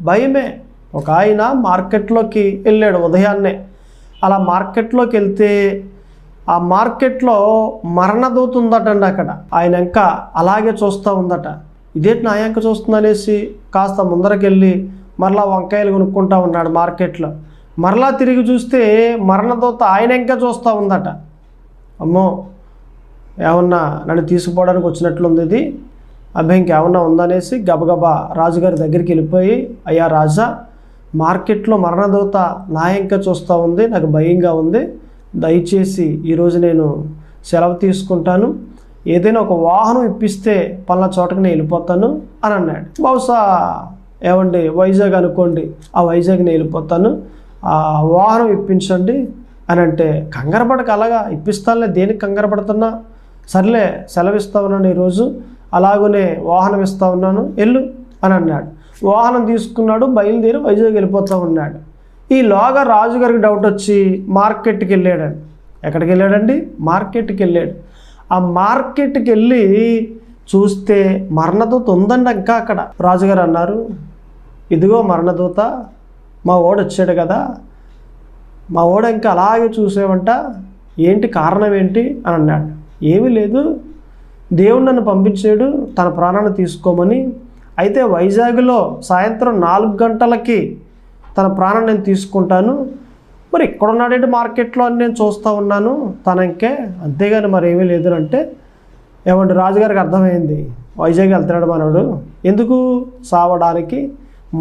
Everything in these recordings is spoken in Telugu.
భయమే. ఒక ఆయన మార్కెట్లోకి వెళ్ళాడు ఉదయాన్నే. అలా మార్కెట్లోకి వెళ్తే ఆ మార్కెట్లో మరణదూత ఉందటండి. అక్కడ ఆయన ఇంకా అలాగే చూస్తూ ఉందట. ఇదేంటి నా ఇంకా చూస్తుందనేసి కాస్త ముందరకెళ్ళి మరలా వంకాయలు కొనుక్కుంటా ఉన్నాడు మార్కెట్లో. మరలా తిరిగి చూస్తే మరణదూత ఆయన ఇంకా చూస్తూ ఉందట. అమ్మో, ఏమన్నా నన్ను తీసుకుపోవడానికి వచ్చినట్లుంది ఇది, అబ్బాయి ఇంకేమన్నా ఉందనేసి గబగబా రాజుగారి దగ్గరికి వెళ్ళిపోయి, అయ్యా రాజా, మార్కెట్లో మరణదూత నా ఇంకా చూస్తూ ఉంది, నాకు భయంగా ఉంది, దయచేసి ఈరోజు నేను సెలవు తీసుకుంటాను, ఏదైనా ఒక వాహనం ఇప్పిస్తే పలానా చోటకి నేను వెళ్ళిపోతాను అని అన్నాడు. బహుశా ఏమండి వైజాగ్ అనుకోండి, ఆ వైజాగ్ నేను వెళ్ళిపోతాను, ఆ వాహనం ఇప్పించండి అని అంటే, కంగారపడక, అలాగా ఇప్పిస్తానులే, దేనికి కంగారపడుతున్నా, సర్లే సెలవు ఇస్తా ఉన్నాను ఈరోజు, అలాగనే వాహనం ఇస్తా ఉన్నాను, వెళ్ళు అని అన్నాడు. వాహనం తీసుకున్నాడు, బయలుదేరి వైజాగ్ వెళ్ళిపోతూ ఉన్నాడు. ఈలోగా రాజుగారికి డౌట్ వచ్చి మార్కెట్కి వెళ్ళాడండి. ఎక్కడికి వెళ్ళాడండి? మార్కెట్కి వెళ్ళాడు. ఆ మార్కెట్కి వెళ్ళి చూస్తే మరణదూత ఉందండి ఇంకా అక్కడ. రాజుగారు అన్నారు, ఇదిగో మరణదూత, మా ఓడు వచ్చాడు కదా, మా ఓడ ఇంకా అలాగే చూసేవంట, ఏంటి కారణం ఏంటి అని అన్నాడు. ఏమీ లేదు, దేవుడు నన్ను పంపించాడు తన ప్రాణాన్ని తీసుకోమని. అయితే వైజాగ్లో సాయంత్రం 4 గంటలకి తన ప్రాణం నేను తీసుకుంటాను, మరి ఇక్కడున్నాడేంటి మార్కెట్లో అని నేను చూస్తూ ఉన్నాను తన ఇంకే, అంతేగాని మరి ఏమీ లేదు అంటే, ఏమంటే రాజుగారికి అర్థమైంది, వైజాగ్ వెళ్తున్నాడు మనోడు, ఎందుకు సావడానికి.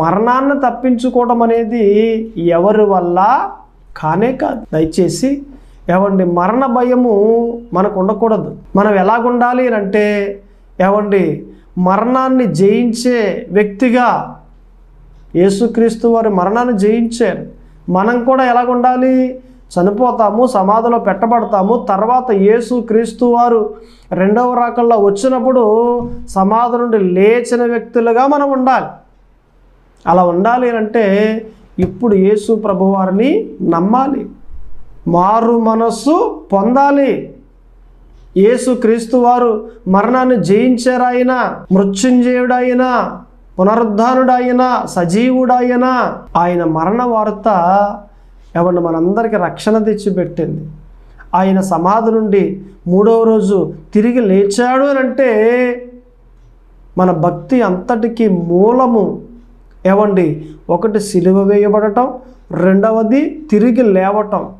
మరణాన్ని తప్పించుకోవడం అనేది ఎవరి వల్ల కానే కాదు. దయచేసి ఏమండి మరణ భయము మనకు ఉండకూడదు. మనం ఎలాగుండాలి అని అంటే, ఏమండి మరణాన్ని జయించే వ్యక్తిగా యేసుక్రీస్తు వారు మరణాన్ని జయించారు. మనం కూడా ఎలాగుండాలి? చనిపోతాము, సమాధిలో పెట్టబడతాము, తర్వాత యేసుక్రీస్తు వారు రెండవ రాకల్లో వచ్చినప్పుడు సమాధి నుండి లేచిన వ్యక్తులుగా మనం ఉండాలి. అలా ఉండాలి అంటే ఇప్పుడు యేసు ప్రభువారిని నమ్మాలి, మారు మనస్సు పొందాలి. యేసుక్రీస్తు వారు మరణాన్ని జయించారాయన, మృత్యుంజయుడాయన, పునరుద్ధానుడాయన, సజీవుడాయన. ఆయన మరణ వార్త ఏమన్నా మనందరికీ రక్షణ తెచ్చిపెట్టింది. ఆయన సమాధి నుండి 3వ రోజు తిరిగి లేచాడు అని అంటే మన భక్తి అంతటికి మూలము ఏమండి, ఒకటి సిలువ వేయబడటం, రెండవది తిరిగి లేవటం.